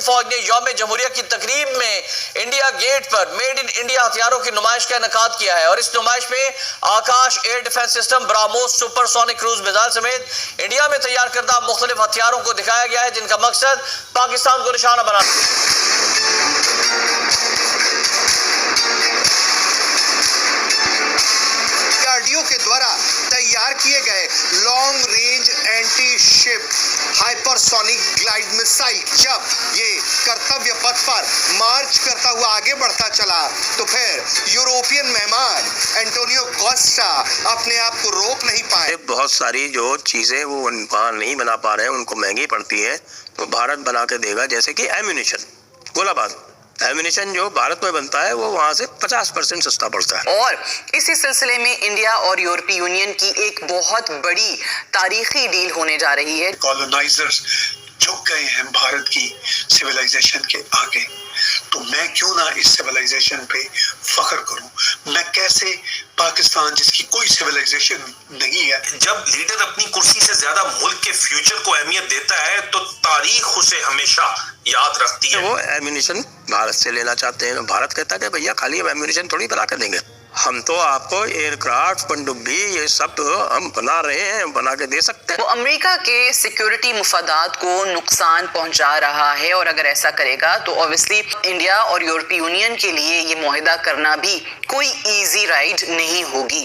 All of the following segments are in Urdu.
فوج نے یوم جمہوریہ کی تقریب میں انڈیا گیٹ پر میڈ ان انڈیا ہتھیاروں کی نمائش کا انعقاد کیا ہے اور اس نمائش میں Akash air defence system, BrahMos supersonic cruise missile سمیت انڈیا میں تیار کردہ مختلف ہتھیاروں کو دکھایا گیا ہے جن کا مقصد پاکستان کو نشانہ بنانا کے دوارا تیار کیے گئے لانگ رینج اینٹی شپ ہائپرسونک گلائیڈ مسائل جب یہ کرتویہ پتھ پر مارچ کرتا ہوا آگے بڑھتا چلا تو پھر یوروپین مہمان اینٹونیو کوسٹا اپنے آپ کو روک نہیں پائے۔ بہت ساری جو چیزیں وہ وہاں نہیں بنا پا رہے ہیں، ان کو مہنگی پڑتی ہیں، تو بھارت بنا کے دے گا، جیسے کہ ایمونیشن، گولہ باز ایمونیشن جو بھارت میں بنتا ہے وہ وہاں سے 50% سستا پڑتا ہے۔ اور اسی سلسلے میں انڈیا اور یورپی یونین کی ایک بہت بڑی تاریخی ڈیل ہونے جا رہی ہے۔ کالونائزرز جھک گئے ہیں بھارت کی سویلائزیشن کے آگے، تو میں کیوں نہ اس سویلائزیشن پہ فخر کروں؟ میں کیسے پاکستان جس کی کوئی سویلائزیشن نہیں ہے۔ جب لیڈر اپنی کرسی سے زیادہ ملک کے فیوچر کو اہمیت دیتا ہے تو تاریخ اسے ہمیشہ یاد رکھتی ہے۔ وہ ایمونیشن بھارت سے لینا چاہتے ہیں، بھارت کہتا ہے کہ بھیا خالی ہم ایمونیشن تھوڑی بنا کے دیں گے، ہم تو آپ کو ایئر کرافٹ، پنڈبی، یہ سب ہم بنا رہے ہیں، بنا کے دے سکتے ہیں۔ وہ امریکہ کے سیکیورٹی مفادات کو نقصان پہنچا رہا ہے اور اگر ایسا کرے گا تو اوبویسلی انڈیا اور یورپی یونین کے لیے یہ معاہدہ کرنا بھی کوئی ایزی رائڈ نہیں ہوگی۔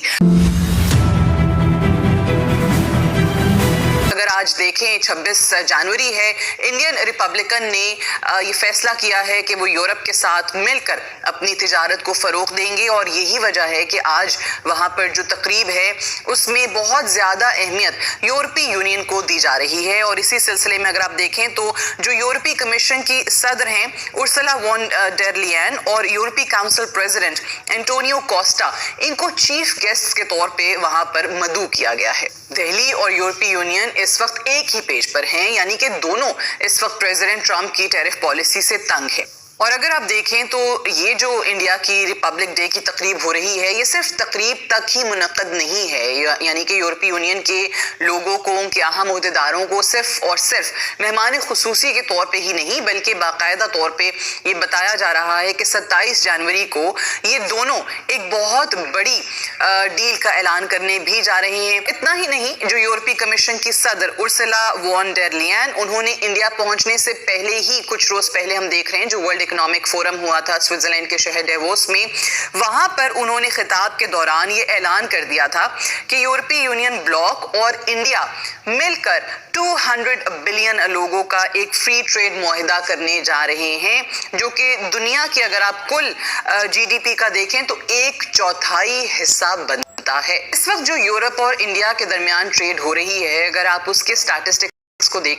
اگر آج دیکھیں 26 جنوری ہے، انڈین ریپبلکن نے یہ فیصلہ کیا ہے کہ وہ یورپ کے ساتھ مل کر اپنی تجارت کو فروغ دیں گے اور یہی وجہ ہے کہ آج وہاں پر جو تقریب ہے اس میں بہت زیادہ اہمیت یورپی یونین کو دی جا رہی ہے۔ اور اسی سلسلے میں اگر آپ دیکھیں تو جو یورپی کمیشن کی صدر ہیں ارسلا وان ڈر لیئن اور یورپی کاؤنسل پریزیڈنٹ اینٹونیو کوسٹا، ان کو چیف گیسٹ کے طور پہ وہاں پر مدعو کیا گیا ہے۔ دہلی اور یورپی یونین اس وقت ایک ہی پیج پر ہیں، یعنی کہ دونوں اس وقت پریزیڈنٹ ٹرمپ کی ٹیرف پالیسی سے تنگ ہے۔ اور اگر آپ دیکھیں تو یہ جو انڈیا کی ریپبلک ڈے کی تقریب ہو رہی ہے، یہ صرف تقریب تک ہی منعقد نہیں ہے، یعنی کہ یورپی یونین کے لوگوں کو، ان کے اہم عہدیداروں کو صرف اور صرف مہمان خصوصی کے طور پہ ہی نہیں بلکہ باقاعدہ طور پہ یہ بتایا جا رہا ہے کہ 27 جنوری کو یہ دونوں ایک بہت بڑی ڈیل کا اعلان کرنے بھی جا رہے ہیں۔ اتنا ہی نہیں، جو یورپی کمیشن کی صدر ارسلا وان ڈر لیئن، انہوں نے انڈیا پہنچنے سے پہلے ہی کچھ روز پہلے ہم دیکھ رہے ہیں جو ورلڈ اکنامک فورم ہوا تھا سوئٹزرلینڈ کے شہر ڈیووس میں، وہاں پر انہوں نے خطاب کے دوران یہ اعلان کر دیا تھا کہ یورپی یونین بلاک اور انڈیا مل کر 200 بلین لوگوں کا ایک فری ٹریڈ معاہدہ کرنے جا رہے ہیں، جو کہ دنیا کی اگر آپ کل جی ڈی پی کا دیکھیں تو 1/4 حصہ بنتا ہے۔ اس وقت جو یورپ اور انڈیا کے درمیان ٹریڈ ہو رہی ہے، اگر آپ اس کے سٹیٹسٹکس کو دیکھیں